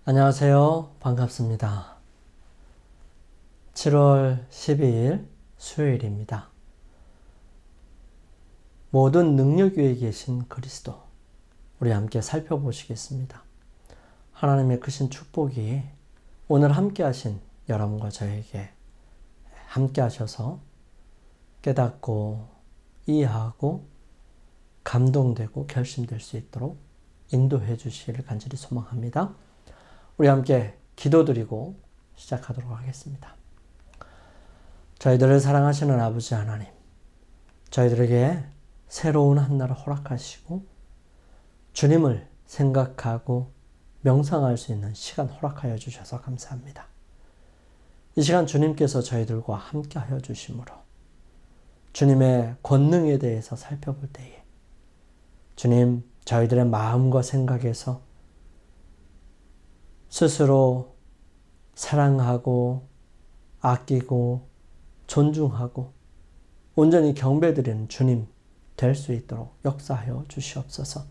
안녕하세요. 반갑습니다. 7월 12일 수요일입니다. 모든 능력 위에 계신 그리스도, 우리 함께 살펴보시겠습니다. 하나님의 크신 축복이 오늘 함께 하신 여러분과 저에게 함께 하셔서 깨닫고 이해하고 감동되고 결심될 수 있도록 인도해 주시기를 간절히 소망합니다. 우리 함께 기도드리고 시작하도록 하겠습니다. 저희들을 사랑하시는 아버지 하나님, 저희들에게 새로운 한날을 허락하시고 주님을 생각하고 명상할 수 있는 시간 허락하여 주셔서 감사합니다. 이 시간 주님께서 저희들과 함께 하여 주심으로 주님의 권능에 대해서 살펴볼 때에 주님, 저희들의 마음과 생각에서 스스로 사랑하고 아끼고 존중하고 온전히 경배드리는 주님 될 수 있도록 역사하여 주시옵소서.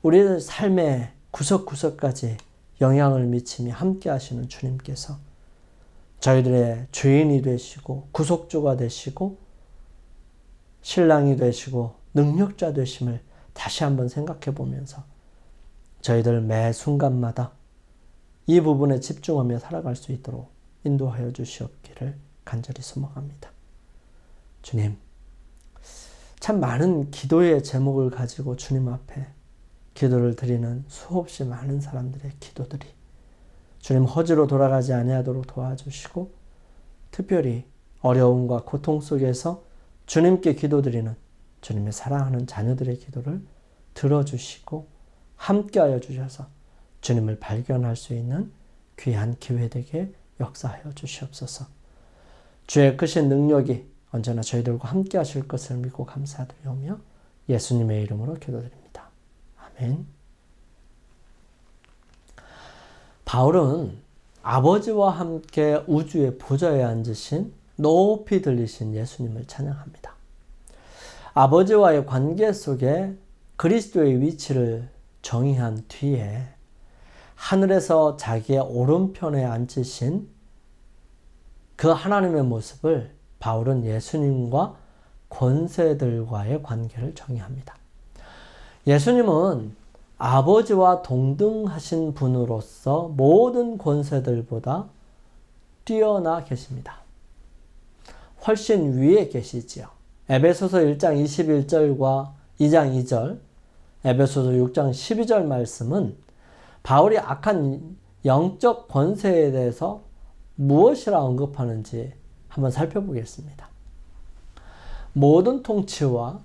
우리의 삶의 구석구석까지 영향을 미치며 함께 하시는 주님께서 저희들의 주인이 되시고 구속주가 되시고 신랑이 되시고 능력자 되심을 다시 한번 생각해 보면서 저희들 매 순간마다 이 부분에 집중하며 살아갈 수 있도록 인도하여 주시옵기를 간절히 소망합니다. 주님, 참 많은 기도의 제목을 가지고 주님 앞에 기도를 드리는 수없이 많은 사람들의 기도들이 주님 허지로 돌아가지 아니하도록 도와주시고 특별히 어려움과 고통 속에서 주님께 기도드리는 주님의 사랑하는 자녀들의 기도를 들어주시고 함께하여 주셔서 주님을 발견할 수 있는 귀한 기회 되게 역사하여 주시옵소서. 주의 크신 능력이 언제나 저희들과 함께 하실 것을 믿고 감사드리오며 예수님의 이름으로 기도드립니다. 아멘. 바울은 아버지와 함께 우주의 보좌에 앉으신 높이 들리신 예수님을 찬양합니다. 아버지와의 관계 속에 그리스도의 위치를 정의한 뒤에 하늘에서 자기의 오른편에 앉으신 그 하나님의 모습을 바울은 예수님과 권세들과의 관계를 정의합니다. 예수님은 아버지와 동등하신 분으로서 모든 권세들보다 뛰어나 계십니다. 훨씬 위에 계시지요. 에베소서 1장 21절과 2장 2절, 에베소서 6장 12절 말씀은 바울이 악한 영적 권세에 대해서 무엇이라 언급하는지 한번 살펴보겠습니다. 모든 통치와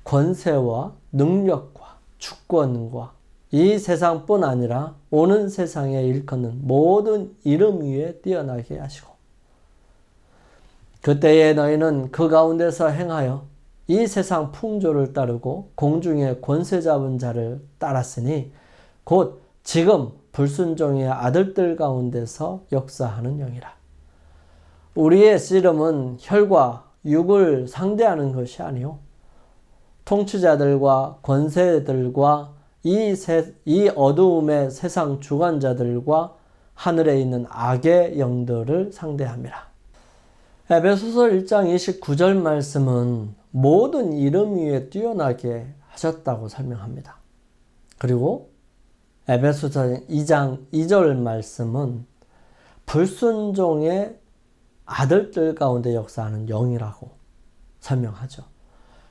권세와 능력과 주권과 이 세상뿐 아니라 오는 세상에 일컫는 모든 이름 위에 뛰어나게 하시고 그때에 너희는 그 가운데서 행하여 이 세상 풍조를 따르고 공중의 권세 잡은 자를 따랐으니 곧 지금 불순종의 아들들 가운데서 역사하는 영이라. 우리의 씨름은 혈과 육을 상대하는 것이 아니요 통치자들과 권세들과 이 어두움의 세상 주관자들과 하늘에 있는 악의 영들을 상대함이라. 에베소서 1장 29절 말씀은 모든 이름 위에 뛰어나게 하셨다고 설명합니다. 그리고 에베소서 2장 2절 말씀은 불순종의 아들들 가운데 역사하는 영이라고 설명하죠.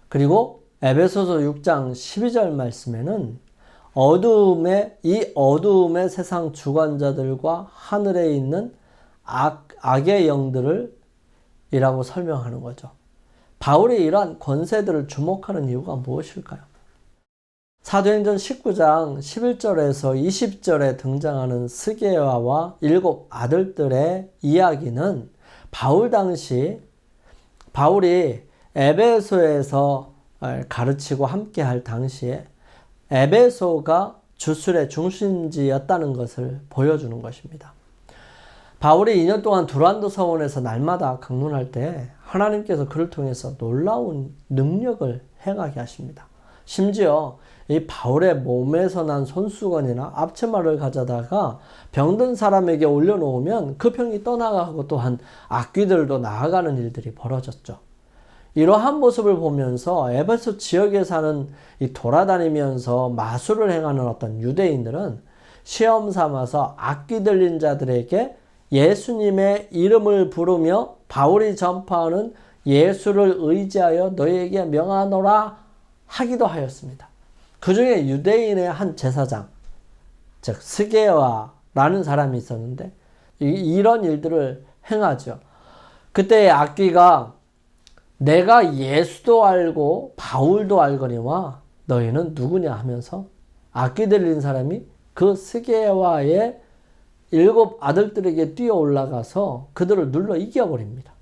그리고 에베소서 6장 12절 말씀에는 어두움의 세상 주관자들과 하늘에 있는 악의 영들을 이라고 설명하는 거죠. 바울이 이러한 권세들을 주목하는 이유가 무엇일까요? 사도행전 19장 11절에서 20절에 등장하는 스게와와 7 아들들의 이야기는 바울이 에베소에서 가르치고 함께할 당시에 에베소가 주술의 중심지였다는 것을 보여주는 것입니다. 바울이 2년 동안 두란도 서원에서 날마다 강론할 때 하나님께서 그를 통해서 놀라운 능력을 행하게 하십니다. 심지어 이 바울의 몸에서 난 손수건이나 앞치마를 가져다가 병든 사람에게 올려놓으면 그 병이 떠나가고 또한 악귀들도 나아가는 일들이 벌어졌죠. 이러한 모습을 보면서 에베소 지역에 사는 이 돌아다니면서 마술을 행하는 어떤 유대인들은 시험 삼아서 악귀 들린 자들에게 예수님의 이름을 부르며 바울이 전파하는 예수를 의지하여 너희에게 명하노라 하기도 하였습니다. 그 중에 유대인의 한 제사장, 즉 스게와라는 사람이 있었는데 이런 일들을 행하죠. 그때 악귀가 내가 예수도 알고 바울도 알거니와 너희는 누구냐 하면서 악귀 들린 사람이 그 스게와의 7 아들들에게 뛰어 올라가서 그들을 눌러 이겨버립니다.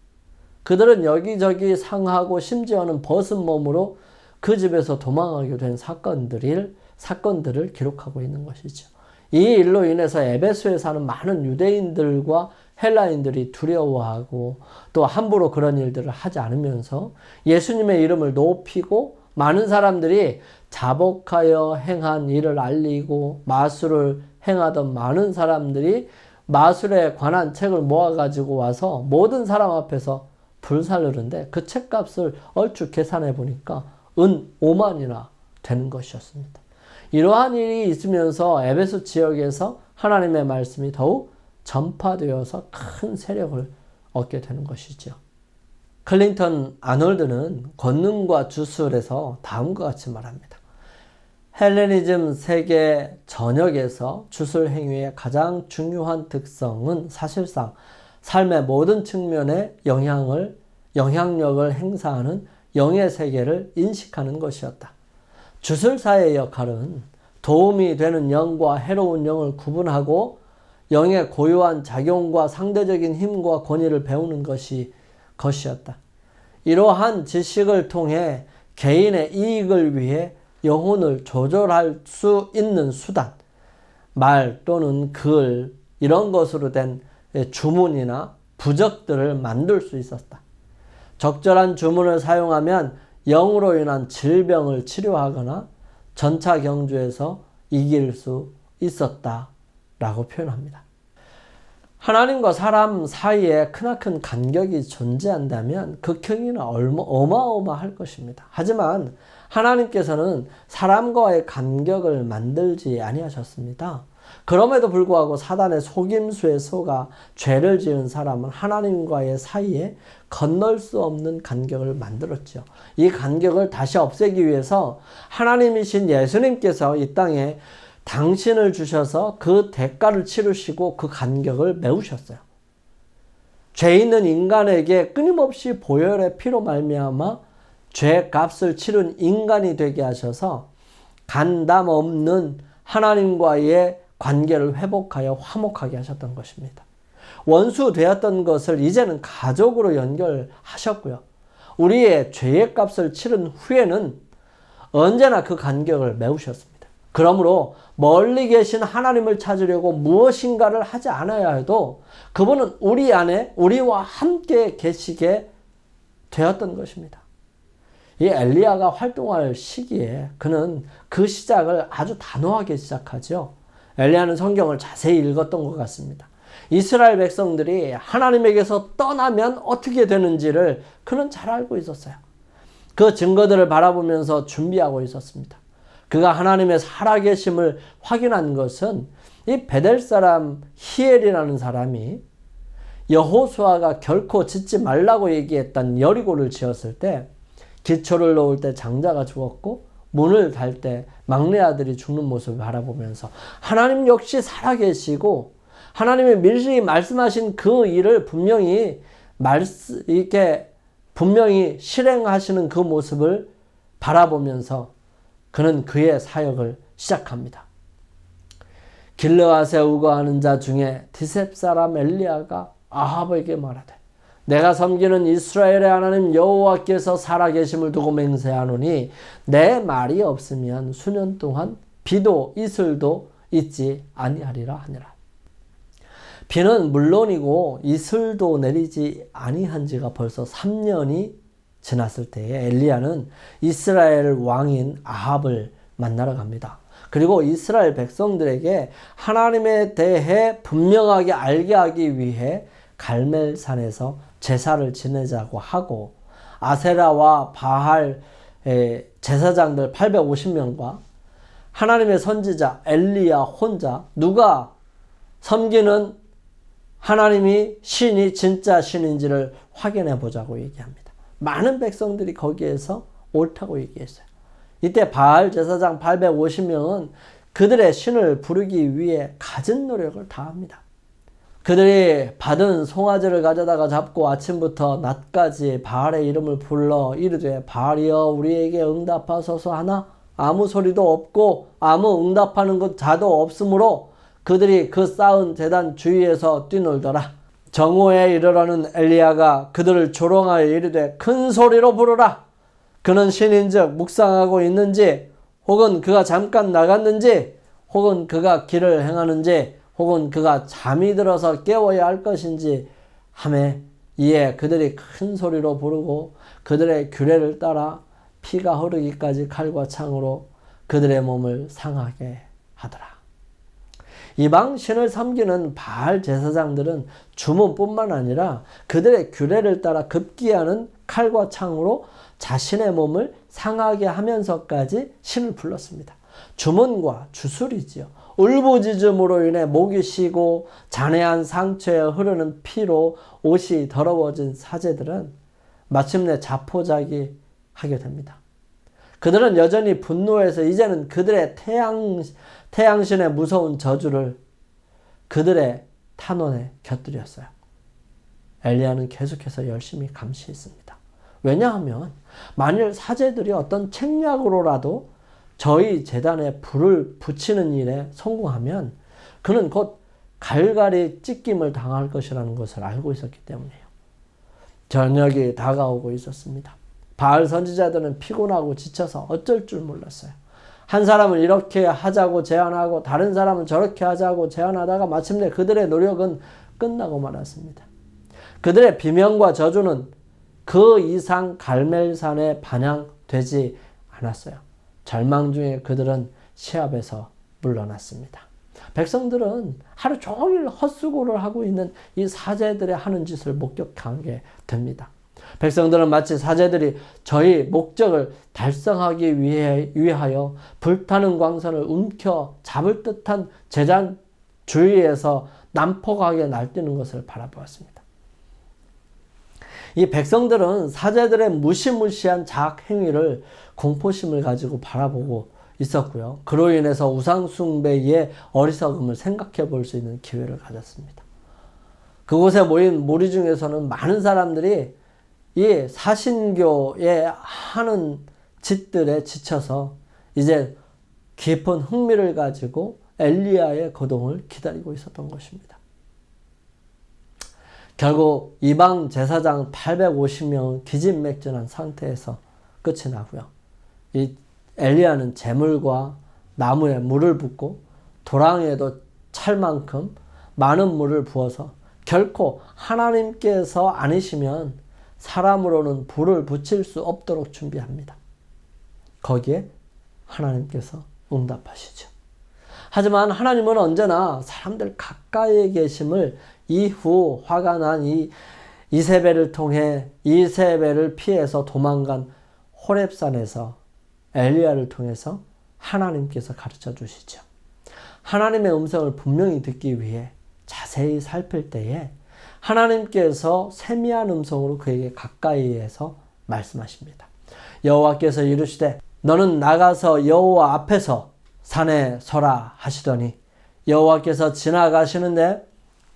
그들은 여기저기 상하고 심지어는 벗은 몸으로 그 집에서 도망하게 된 사건들을 기록하고 있는 것이죠. 이 일로 인해서 에베소에 사는 많은 유대인들과 헬라인들이 두려워하고 또 함부로 그런 일들을 하지 않으면서 예수님의 이름을 높이고 많은 사람들이 자복하여 행한 일을 알리고 마술을 행하던 많은 사람들이 마술에 관한 책을 모아가지고 와서 모든 사람 앞에서 불사르는데 그 책값을 얼추 계산해 보니까 은 5만이나 되는 것이었습니다. 이러한 일이 있으면서 에베소 지역에서 하나님의 말씀이 더욱 전파되어서 큰 세력을 얻게 되는 것이죠. 클린턴 아놀드는 권능과 주술에서 다음과 같이 말합니다. 헬레니즘 세계 전역에서 주술 행위의 가장 중요한 특성은 사실상 삶의 모든 측면에 영향력을 행사하는 영의 세계를 인식하는 것이었다. 주술사의 역할은 도움이 되는 영과 해로운 영을 구분하고 영의 고유한 작용과 상대적인 힘과 권위를 배우는 것이었다. 이러한 지식을 통해 개인의 이익을 위해 영혼을 조절할 수 있는 수단, 말 또는 글 이런 것으로 된 주문이나 부적들을 만들 수 있었다. 적절한 주문을 사용하면 영으로 인한 질병을 치료하거나 전차 경주에서 이길 수 있었다라고 표현합니다. 하나님과 사람 사이에 크나큰 간격이 존재한다면 그 경위는 어마어마할 것입니다. 하지만 하나님께서는 사람과의 간격을 만들지 아니하셨습니다. 그럼에도 불구하고 사단의 속임수에 속아 죄를 지은 사람은 하나님과의 사이에 건널 수 없는 간격을 만들었죠. 이 간격을 다시 없애기 위해서 하나님이신 예수님께서 이 땅에 당신을 주셔서 그 대가를 치르시고 그 간격을 메우셨어요. 죄 있는 인간에게 끊임없이 보혈의 피로 말미암아 죄 값을 치른 인간이 되게 하셔서 간담 없는 하나님과의 관계를 회복하여 화목하게 하셨던 것입니다. 원수 되었던 것을 이제는 가족으로 연결하셨고요. 우리의 죄의 값을 치른 후에는 언제나 그 간격을 메우셨습니다. 그러므로 멀리 계신 하나님을 찾으려고 무엇인가를 하지 않아야 해도 그분은 우리 안에 우리와 함께 계시게 되었던 것입니다. 이 엘리야가 활동할 시기에 그는 그 시작을 아주 단호하게 시작하죠. 엘리야는 성경을 자세히 읽었던 것 같습니다. 이스라엘 백성들이 하나님에게서 떠나면 어떻게 되는지를 그는 잘 알고 있었어요. 그 증거들을 바라보면서 준비하고 있었습니다. 그가 하나님의 살아계심을 확인한 것은 이 베델 사람 히엘이라는 사람이 여호수아가 결코 짓지 말라고 얘기했던 여리고를 지었을 때 기초를 놓을 때 장자가 죽었고 문을 달 때 막내 아들이 죽는 모습을 바라보면서 하나님 역시 살아계시고 하나님의 밀실히 말씀하신 그 일을 분명히 실행하시는 그 모습을 바라보면서 그는 그의 사역을 시작합니다. 길르앗에 우거하는 자 중에 디셉 사람 엘리야가 아합에게 말하되 내가 섬기는 이스라엘의 하나님 여호와께서 살아계심을 두고 맹세하노니 내 말이 없으면 수년 동안 비도 이슬도 있지 아니하리라 하니라. 비는 물론이고 이슬도 내리지 아니한 지가 벌써 3년이 지났을 때에 엘리야는 이스라엘 왕인 아합을 만나러 갑니다. 그리고 이스라엘 백성들에게 하나님에 대해 분명하게 알게 하기 위해 갈멜산에서 제사를 지내자고 하고 아세라와 바할 제사장들 850명과 하나님의 선지자 엘리야 혼자 누가 섬기는 하나님이 신이 진짜 신인지를 확인해 보자고 얘기합니다. 많은 백성들이 거기에서 옳다고 얘기했어요. 이때 바알 제사장 850명은 그들의 신을 부르기 위해 갖은 노력을 다합니다. 그들이 받은 송아지를 가져다가 잡고 아침부터 낮까지 바알의 이름을 불러 이르되 바알이여 우리에게 응답하소서 하나 아무 소리도 없고 아무 응답하는 것 자도 없으므로 그들이 그 쌓은 제단 주위에서 뛰놀더라. 정오에 이르러는 엘리야가 그들을 조롱하여 이르되 큰 소리로 부르라. 그는 신인즉 묵상하고 있는지 혹은 그가 잠깐 나갔는지 혹은 그가 길을 행하는지 혹은 그가 잠이 들어서 깨워야 할 것인지 하매 이에 그들이 큰 소리로 부르고 그들의 규례를 따라 피가 흐르기까지 칼과 창으로 그들의 몸을 상하게 하더라. 이방 신을 섬기는 바알 제사장들은 주문뿐만 아니라 그들의 규례를 따라 급기야는 칼과 창으로 자신의 몸을 상하게 하면서까지 신을 불렀습니다. 주문과 주술이지요. 울부짖음으로 인해 목이 쉬고 잔해한 상처에 흐르는 피로 옷이 더러워진 사제들은 마침내 자포자기 하게 됩니다. 그들은 여전히 분노해서 이제는 그들의 태양신의 무서운 저주를 그들의 탄원에 곁들였어요. 엘리야는 계속해서 열심히 감시했습니다. 왜냐하면 만일 사제들이 어떤 책략으로라도 저희 제단에 불을 붙이는 일에 성공하면 그는 곧 갈갈이 찢김을 당할 것이라는 것을 알고 있었기 때문이에요. 저녁이 다가오고 있었습니다. 바알 선지자들은 피곤하고 지쳐서 어쩔 줄 몰랐어요. 한 사람은 이렇게 하자고 제안하고 다른 사람은 저렇게 하자고 제안하다가 마침내 그들의 노력은 끝나고 말았습니다. 그들의 비명과 저주는 그 이상 갈멜산에 반영되지 않았어요. 절망 중에 그들은 시합에서 물러났습니다. 백성들은 하루 종일 헛수고를 하고 있는 이 사제들의 하는 짓을 목격하게 됩니다. 백성들은 마치 사제들이 저희 목적을 달성하기 위하여 불타는 광선을 움켜 잡을 듯한 제단 주위에서 난폭하게 날뛰는 것을 바라보았습니다. 이 백성들은 사제들의 무시무시한 자학 행위를 공포심을 가지고 바라보고 있었고요. 그로 인해서 우상숭배의 어리석음을 생각해 볼 수 있는 기회를 가졌습니다. 그곳에 모인 무리 중에서는 많은 사람들이 이 사신교에 하는 짓들에 지쳐서 이제 깊은 흥미를 가지고 엘리야의 거동을 기다리고 있었던 것입니다. 결국 이방 제사장 850명은 기진맥진한 상태에서 끝이 나고요. 이 엘리야는 재물과 나무에 물을 붓고 도랑에도 찰만큼 많은 물을 부어서 결코 하나님께서 아니시면 사람으로는 불을 붙일 수 없도록 준비합니다. 거기에 하나님께서 응답하시죠. 하지만 하나님은 언제나 사람들 가까이에 계심을 이후 화가 난 이세벨을 통해 이세벨을 피해서 도망간 호렙산에서 엘리야를 통해서 하나님께서 가르쳐 주시죠. 하나님의 음성을 분명히 듣기 위해 자세히 살필 때에 하나님께서 세미한 음성으로 그에게 가까이에서 말씀하십니다. 여호와께서 이르시되 너는 나가서 여호와 앞에서 산에 서라 하시더니 여호와께서 지나가시는데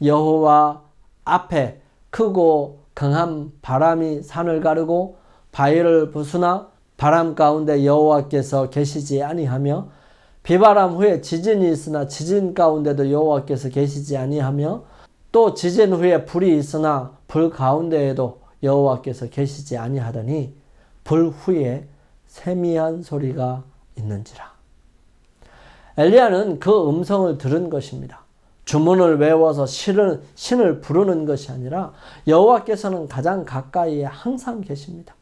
여호와 앞에 크고 강한 바람이 산을 가르고 바위를 부수나 바람 가운데 여호와께서 계시지 아니하며 비바람 후에 지진이 있으나 지진 가운데도 여호와께서 계시지 아니하며 또 지진 후에 불이 있으나 불 가운데에도 여호와께서 계시지 아니하더니 불 후에 세미한 소리가 있는지라. 엘리야는 그 음성을 들은 것입니다. 주문을 외워서 신을 부르는 것이 아니라 여호와께서는 가장 가까이에 항상 계십니다.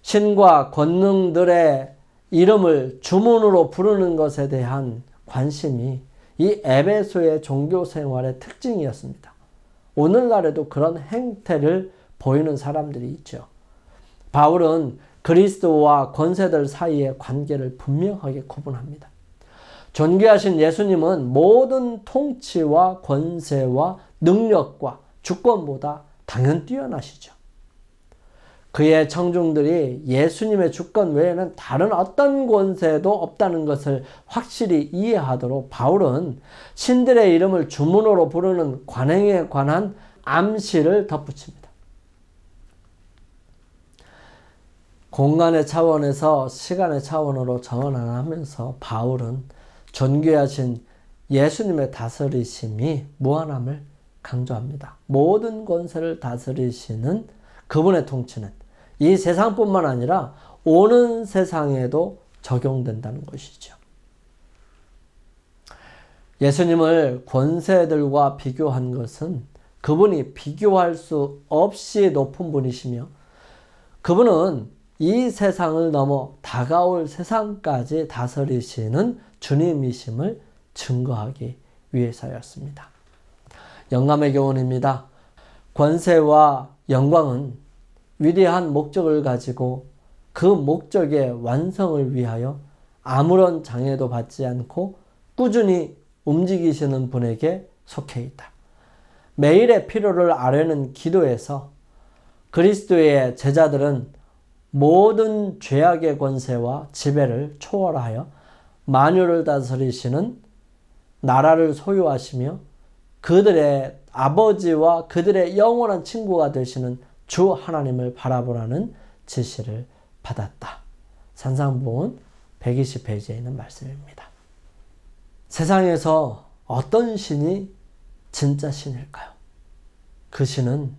신과 권능들의 이름을 주문으로 부르는 것에 대한 관심이 이 에베소의 종교 생활의 특징이었습니다. 오늘날에도 그런 행태를 보이는 사람들이 있죠. 바울은 그리스도와 권세들 사이의 관계를 분명하게 구분합니다. 존귀하신 예수님은 모든 통치와 권세와 능력과 주권보다 당연 뛰어나시죠. 그의 청중들이 예수님의 주권 외에는 다른 어떤 권세도 없다는 것을 확실히 이해하도록 바울은 신들의 이름을 주문으로 부르는 관행에 관한 암시를 덧붙입니다. 공간의 차원에서 시간의 차원으로 전환하면서 바울은 존귀하신 예수님의 다스리심이 무한함을 강조합니다. 모든 권세를 다스리시는 그분의 통치는 이 세상뿐만 아니라 오는 세상에도 적용된다는 것이죠. 예수님을 권세들과 비교한 것은 그분이 비교할 수 없이 높은 분이시며 그분은 이 세상을 넘어 다가올 세상까지 다스리시는 주님이심을 증거하기 위해서였습니다. 영감의 교훈입니다. 권세와 영광은 위대한 목적을 가지고 그 목적의 완성을 위하여 아무런 장애도 받지 않고 꾸준히 움직이시는 분에게 속해 있다. 매일의 필요를 아뢰는 기도에서 그리스도의 제자들은 모든 죄악의 권세와 지배를 초월하여 만유를 다스리시는 나라를 소유하시며 그들의 아버지와 그들의 영원한 친구가 되시는 주 하나님을 바라보라는 지시를 받았다. 산상봉은 120페이지에 있는 말씀입니다. 세상에서 어떤 신이 진짜 신일까요? 그 신은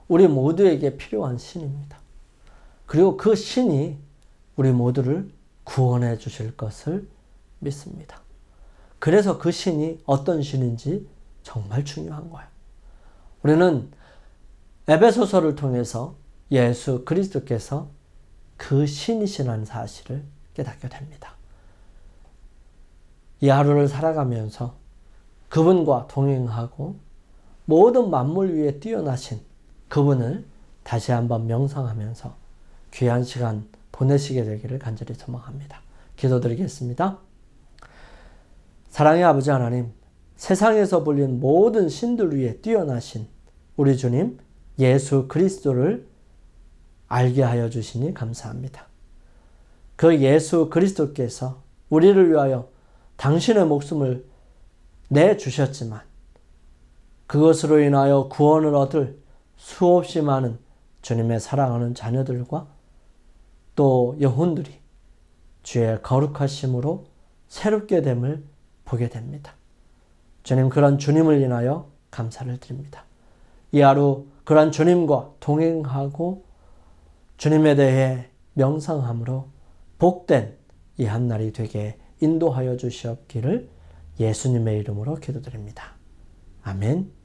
우리 모두에게 필요한 신입니다. 그리고 그 신이 우리 모두를 구원해 주실 것을 믿습니다. 그래서 그 신이 어떤 신인지 정말 중요한 거예요. 우리는 에베소서를 통해서 예수 그리스도께서 그 신이시라는 사실을 깨닫게 됩니다. 이 하루를 살아가면서 그분과 동행하고 모든 만물 위에 뛰어나신 그분을 다시 한번 명상하면서 귀한 시간 보내시게 되기를 간절히 소망합니다. 기도드리겠습니다. 사랑의 아버지 하나님, 세상에서 불린 모든 신들 위에 뛰어나신 우리 주님 예수 그리스도를 알게 하여 주시니 감사합니다. 그 예수 그리스도께서 우리를 위하여 당신의 목숨을 내주셨지만 그것으로 인하여 구원을 얻을 수없이 많은 주님의 사랑하는 자녀들과 또 영혼들이 주의 거룩하심으로 새롭게 됨을 보게 됩니다. 주님, 그런 주님을 인하여 감사를 드립니다. 이 하루 그런 주님과 동행하고 주님에 대해 명상함으로 복된 이 한날이 되게 인도하여 주시옵기를 예수님의 이름으로 기도드립니다. 아멘.